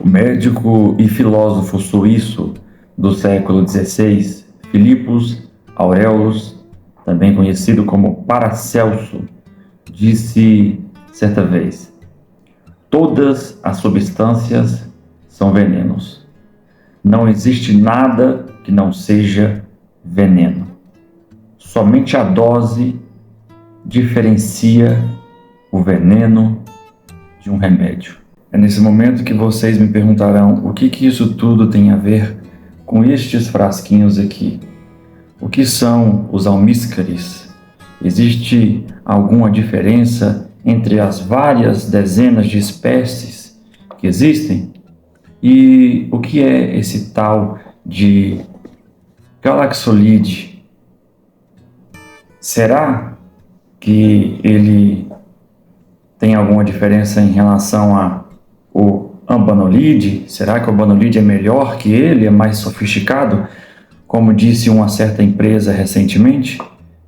O médico e filósofo suíço do século XVI, Philippus Aurelius, também conhecido como Paracelso, disse certa vez: todas as substâncias são venenos. Não existe nada que não seja veneno. Somente a dose diferencia o veneno de um remédio. É nesse momento que vocês me perguntarão o que isso tudo tem a ver com estes frasquinhos aqui. O que são os almíscares? Existe alguma diferença entre as várias dezenas de espécies que existem? E o que é esse tal de galaxolide? Será que ele tem alguma diferença em relação ao ambanolide? Será que o ambanolide é melhor que ele, é mais sofisticado? Como disse uma certa empresa recentemente?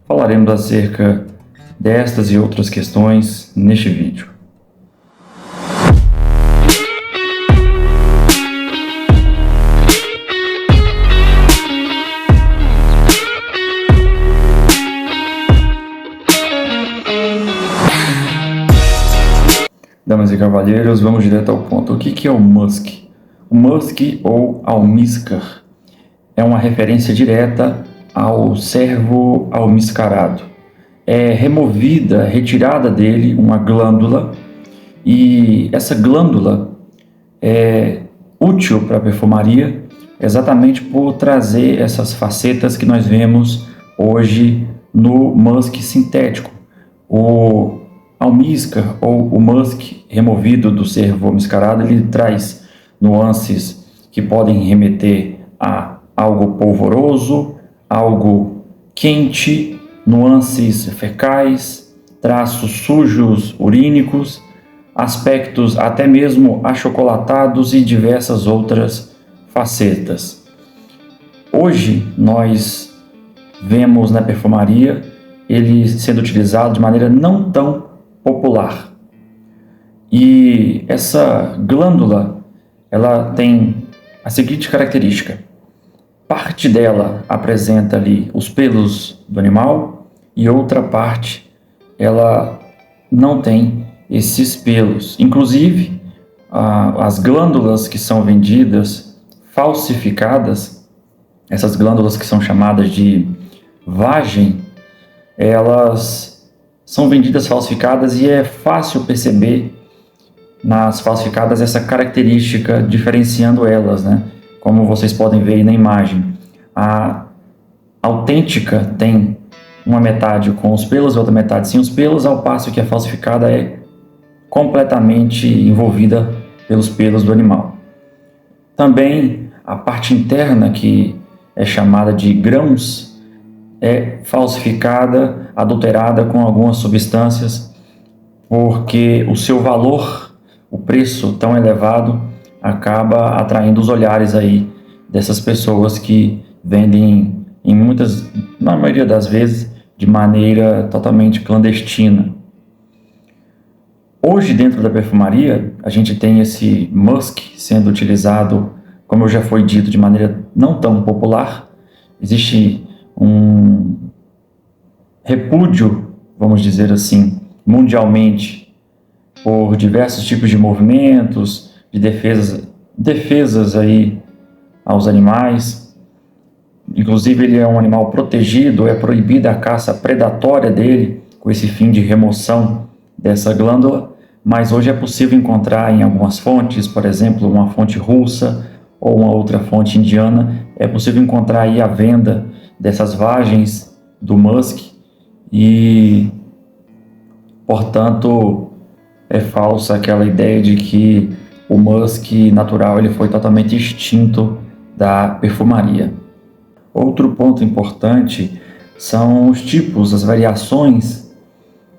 Falaremos acerca destas e outras questões neste vídeo. Damas e cavalheiros, vamos direto ao ponto. O que é o musk? O musk, ou almíscar, é uma referência direta ao cervo almiscarado. É retirada dele uma glândula, e essa glândula é útil para a perfumaria exatamente por trazer essas facetas que nós vemos hoje no musk sintético. O almíscar ou o musk removido do cervo almiscarado, ele traz nuances que podem remeter a algo polvoroso, algo quente, nuances fecais, traços sujos urínicos, aspectos até mesmo achocolatados e diversas outras facetas. Hoje nós vemos na perfumaria ele sendo utilizado de maneira não tão popular. E essa glândula, ela tem a seguinte característica: parte dela apresenta ali os pelos do animal e outra parte ela não tem esses pelos. Inclusive, as glândulas que são vendidas falsificadas, essas glândulas que são chamadas de vagem, elas são vendidas falsificadas, e é fácil perceber nas falsificadas essa característica diferenciando elas, né? Como vocês podem ver aí na imagem, a autêntica tem uma metade com os pelos, outra metade sem os pelos, ao passo que a falsificada é completamente envolvida pelos pelos do animal. Também a parte interna, que é chamada de grãos, é falsificada, adulterada com algumas substâncias, porque o seu valor, o preço tão elevado, acaba atraindo os olhares aí dessas pessoas que vendem na maioria das vezes, de maneira totalmente clandestina. Hoje, dentro da perfumaria, a gente tem esse musk sendo utilizado, como já foi dito, de maneira não tão popular. Existe um repúdio, vamos dizer assim, mundialmente, por diversos tipos de movimentos, de defesas aí aos animais. Inclusive, ele é um animal protegido, é proibida a caça predatória dele, com esse fim de remoção dessa glândula, mas hoje é possível encontrar em algumas fontes, por exemplo, uma fonte russa ou uma outra fonte indiana, é possível encontrar aí a venda dessas vagens do musk, e, portanto, é falsa aquela ideia de que o musk natural ele foi totalmente extinto da perfumaria. Outro ponto importante são os tipos, as variações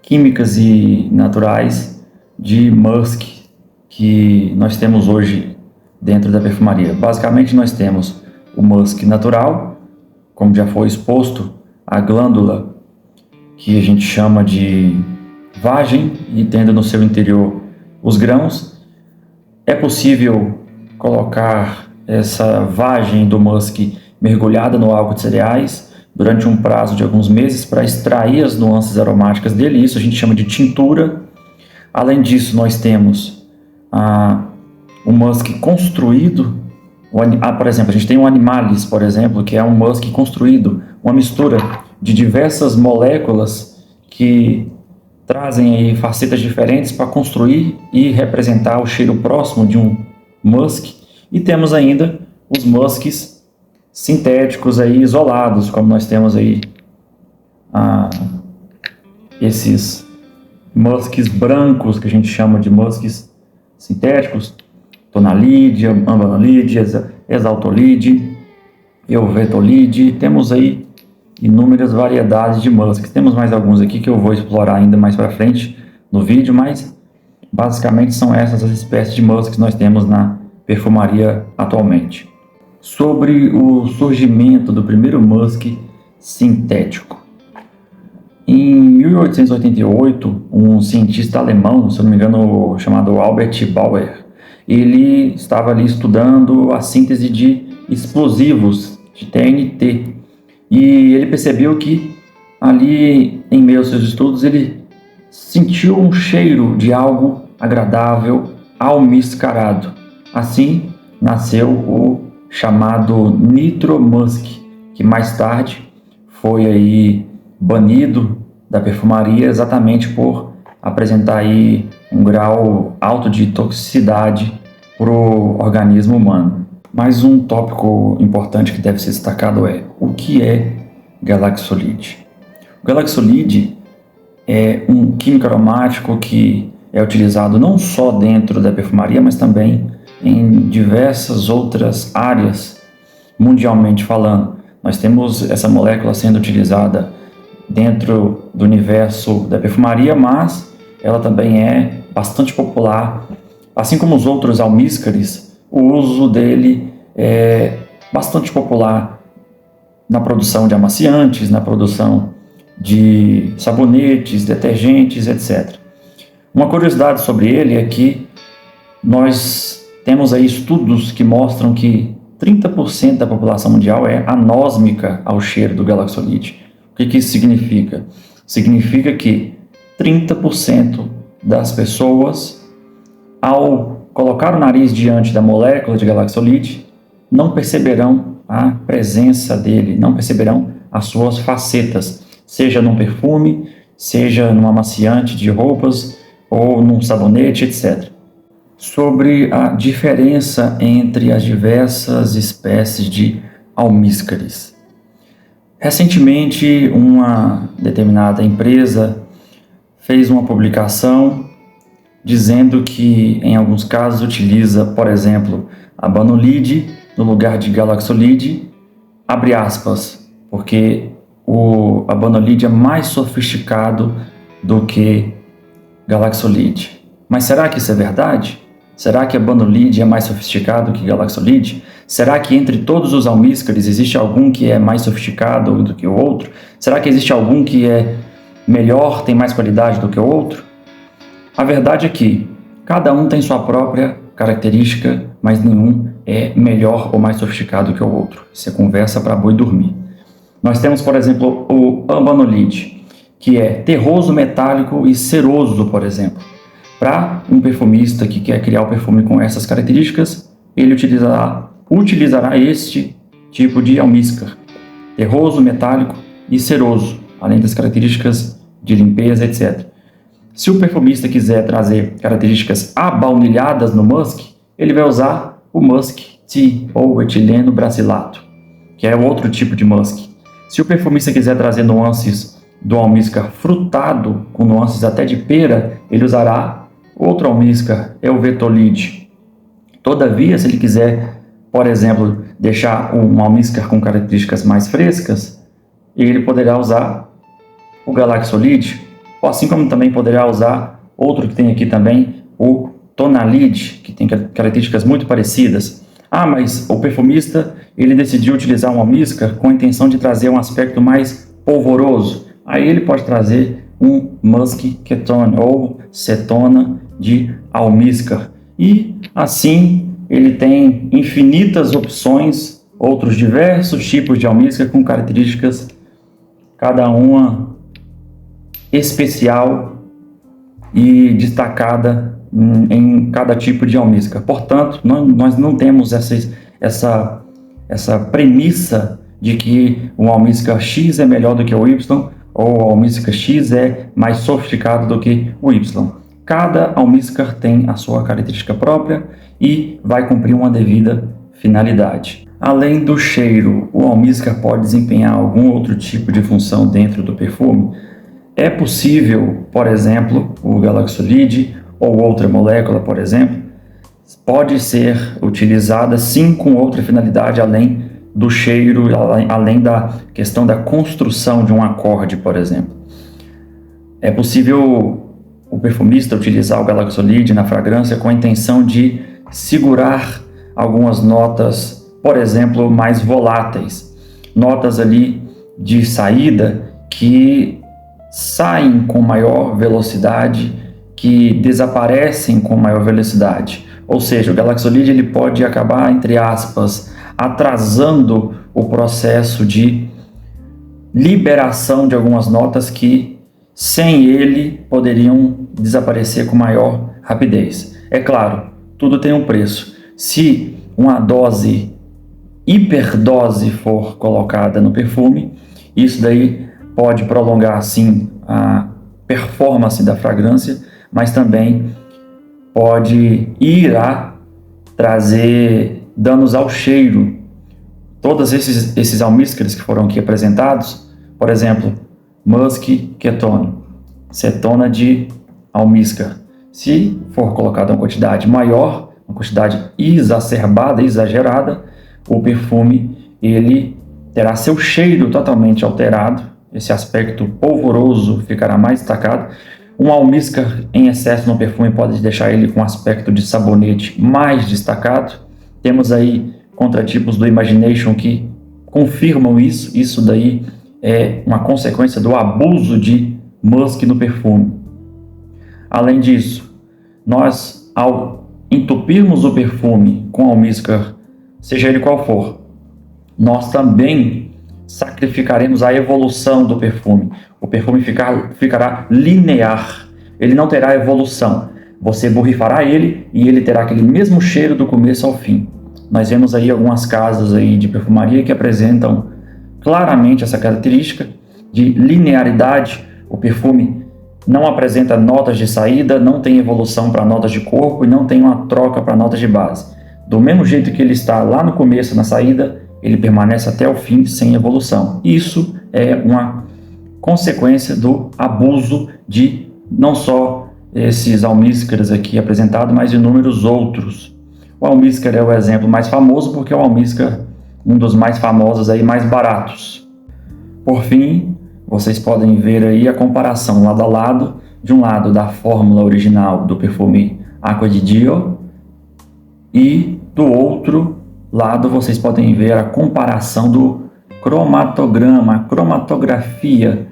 químicas e naturais de musk que nós temos hoje dentro da perfumaria. Basicamente, nós temos o musk natural, como já foi exposto, a glândula que a gente chama de vagem, e tendo no seu interior os grãos. É possível colocar essa vagem do musk mergulhada no álcool de cereais durante um prazo de alguns meses para extrair as nuances aromáticas dele. Isso a gente chama de tintura. Além disso, nós temos o musk construído. Por exemplo, a gente tem o Animalis, por exemplo, que é um musk construído, uma mistura de diversas moléculas que trazem aí facetas diferentes para construir e representar o cheiro próximo de um musk. E temos ainda os musks sintéticos aí isolados, como nós temos aí esses musks brancos que a gente chama de musks sintéticos, Tonalide, Ambanolide, Exaltolide, Euvetolide. Temos aí inúmeras variedades de musks. Temos mais alguns aqui que eu vou explorar ainda mais para frente no vídeo, mas basicamente são essas as espécies de musks que nós temos na perfumaria atualmente. Sobre o surgimento do primeiro musk sintético. Em 1888, um cientista alemão, se não me engano, chamado Albert Bauer, ele estava ali estudando a síntese de explosivos, de TNT, e ele percebeu que ali, em meio aos seus estudos, ele sentiu um cheiro de algo agradável, almiscarado. Assim, nasceu o chamado nitromusk, que mais tarde foi aí banido da perfumaria exatamente por apresentar aí um grau alto de toxicidade para o organismo humano. Mais um tópico importante que deve ser destacado é o que é galaxolide. O galaxolide é um químico aromático que é utilizado não só dentro da perfumaria, mas também em diversas outras áreas, mundialmente falando. Nós temos essa molécula sendo utilizada dentro do universo da perfumaria, mas ela também é bastante popular. Assim como os outros almíscares, o uso dele é bastante popular na produção de amaciantes, na produção de sabonetes, detergentes, etc. Uma curiosidade sobre ele é que nós temos aí estudos que mostram que 30% da população mundial é anósmica ao cheiro do galaxolide. O que isso significa? Significa que 30% das pessoas, ao colocar o nariz diante da molécula de galaxolide, não perceberão a presença dele, não perceberão as suas facetas, seja num perfume, seja num amaciante de roupas ou num sabonete, etc. Sobre a diferença entre as diversas espécies de almíscares. Recentemente, uma determinada empresa fez uma publicação dizendo que, em alguns casos, utiliza, por exemplo, a Banolide no lugar de galaxolide, abre aspas, porque a Banolide é mais sofisticado do que galaxolide. Mas será que isso é verdade? Será que a Banolide é mais sofisticado que galaxolide? Será que entre todos os almíscares existe algum que é mais sofisticado do que o outro? Será que existe algum que é melhor, tem mais qualidade do que o outro? A verdade é que cada um tem sua própria característica, mas nenhum é melhor ou mais sofisticado que o outro. Isso é conversa para boi dormir. Nós temos, por exemplo, o Ambanolide, que é terroso, metálico e ceroso, por exemplo. Para um perfumista que quer criar o perfume com essas características, ele utilizará este tipo de almíscar, terroso, metálico e ceroso, além das características de limpeza, etc. Se o perfumista quiser trazer características abaunilhadas no musk, ele vai usar o musk tea ou etileno brazilato, que é outro tipo de musk. Se o perfumista quiser trazer nuances do almíscar frutado, com nuances até de pera, ele usará outro almíscar, Euvetolide. Todavia, se ele quiser, por exemplo, deixar um almíscar com características mais frescas, ele poderá usar o galaxolide, assim como também poderá usar outro que tem aqui também, o Tonalide, que tem características muito parecidas. Mas o perfumista ele decidiu utilizar um almíscar com a intenção de trazer um aspecto mais polvoroso. Aí ele pode trazer um musk ketone ou cetona de almíscar. E assim ele tem infinitas opções, outros diversos tipos de almíscar com características, cada uma especial e destacada em cada tipo de almíscar. Portanto, nós não temos essa premissa de que o almíscar X é melhor do que o Y, ou o almíscar X é mais sofisticado do que o Y. Cada almíscar tem a sua característica própria e vai cumprir uma devida finalidade. Além do cheiro, o almíscar pode desempenhar algum outro tipo de função dentro do perfume? É possível, por exemplo, o galaxolide ou outra molécula, por exemplo, pode ser utilizada sim com outra finalidade além do cheiro, além da questão da construção de um acorde, por exemplo. É possível o perfumista utilizar o galaxolide na fragrância com a intenção de segurar algumas notas, por exemplo, mais voláteis, notas ali de saída que saem com maior velocidade, que desaparecem com maior velocidade. Ou seja, o galaxolide ele pode acabar, entre aspas, atrasando o processo de liberação de algumas notas que, sem ele, poderiam desaparecer com maior rapidez. É claro, tudo tem um preço. Se uma hiperdose for colocada no perfume, isso daí pode prolongar, sim, a performance da fragrância, mas também irá trazer danos ao cheiro. Todos esses almíscares que foram aqui apresentados, por exemplo, musk ketone, cetona de almíscar, se for colocada uma quantidade maior, uma quantidade exacerbada, exagerada, o perfume ele terá seu cheiro totalmente alterado, esse aspecto polvoroso ficará mais destacado. Um almíscar em excesso no perfume pode deixar ele com um aspecto de sabonete mais destacado. Temos aí contratipos do Imagination que confirmam isso. Isso daí é uma consequência do abuso de musk no perfume. Além disso, nós, ao entupirmos o perfume com almíscar, seja ele qual for, nós também sacrificaremos a evolução do perfume. O perfume ficará linear, ele não terá evolução. Você borrifará ele e ele terá aquele mesmo cheiro do começo ao fim. Nós vemos aí algumas casas aí de perfumaria que apresentam claramente essa característica de linearidade. O perfume não apresenta notas de saída, não tem evolução para notas de corpo e não tem uma troca para notas de base. Do mesmo jeito que ele está lá no começo, na saída, ele permanece até o fim sem evolução. Isso é uma consequência do abuso de não só esses almíscares aqui apresentados, mas de inúmeros outros. O almíscar é o exemplo mais famoso porque é o almíscar um dos mais famosos aí, mais baratos. Por fim, vocês podem ver aí a comparação lado a lado, de um lado da fórmula original do perfume Acqua di Dio e do outro lado vocês podem ver a comparação do cromatograma, a cromatografia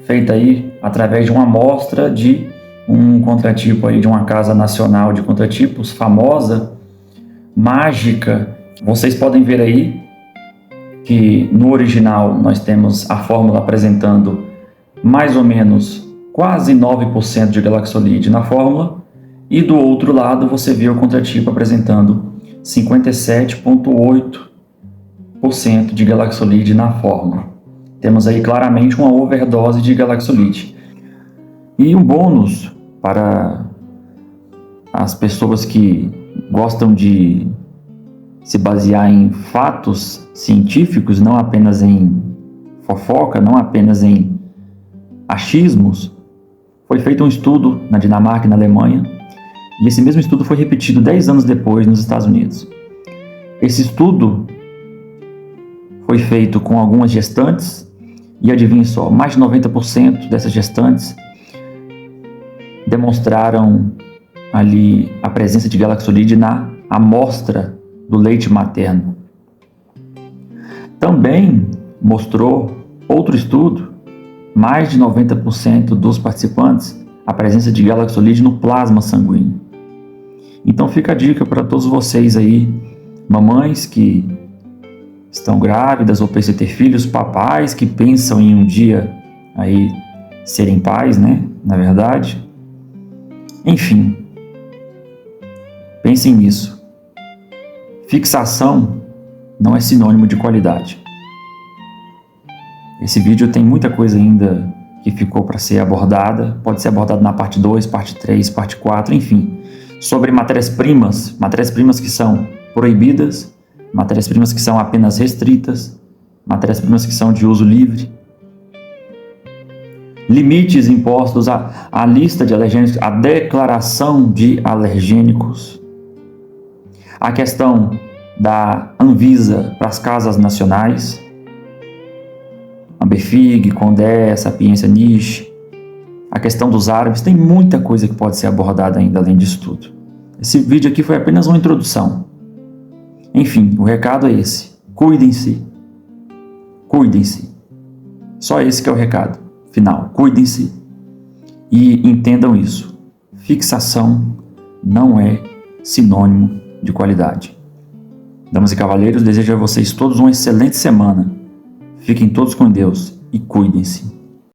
feita aí através de uma amostra de um contratipo aí de uma casa nacional de contratipos famosa, Mágica. Vocês podem ver aí que no original nós temos a fórmula apresentando mais ou menos quase 9% de galaxolide na fórmula e do outro lado você vê o contratipo apresentando 57,8% de galaxolide na fórmula. Temos aí claramente uma overdose de galaxolide. E um bônus para as pessoas que gostam de se basear em fatos científicos, não apenas em fofoca, não apenas em achismos. Foi feito um estudo na Dinamarca e na Alemanha, e esse mesmo estudo foi repetido 10 anos depois nos Estados Unidos. Esse estudo foi feito com algumas gestantes, e adivinhe só, mais de 90% dessas gestantes demonstraram ali a presença de galaxolide na amostra do leite materno. Também mostrou outro estudo, mais de 90% dos participantes, a presença de galaxolide no plasma sanguíneo. Então fica a dica para todos vocês aí, mamães que estão grávidas ou pensam em ter filhos, papais que pensam em um dia aí serem pais, né? Na verdade. Enfim, pensem nisso. Fixação não é sinônimo de qualidade. Esse vídeo tem muita coisa ainda que ficou para ser abordada. Pode ser abordado na parte 2, parte 3, parte 4, enfim. Sobre matérias-primas que são proibidas, matérias-primas que são apenas restritas, matérias-primas que são de uso livre. Limites impostos à lista de alergênicos, à declaração de alergênicos. A questão da Anvisa para as casas nacionais, Ambefig, Condé, Sapiência Niche, a questão dos árabes, tem muita coisa que pode ser abordada ainda além disso tudo. Esse vídeo aqui foi apenas uma introdução. Enfim, o recado é esse. Cuidem-se. Cuidem-se. Só esse que é o recado final. Cuidem-se e entendam isso. Fixação não é sinônimo de qualidade. Damas e cavalheiros, desejo a vocês todos uma excelente semana. Fiquem todos com Deus e cuidem-se.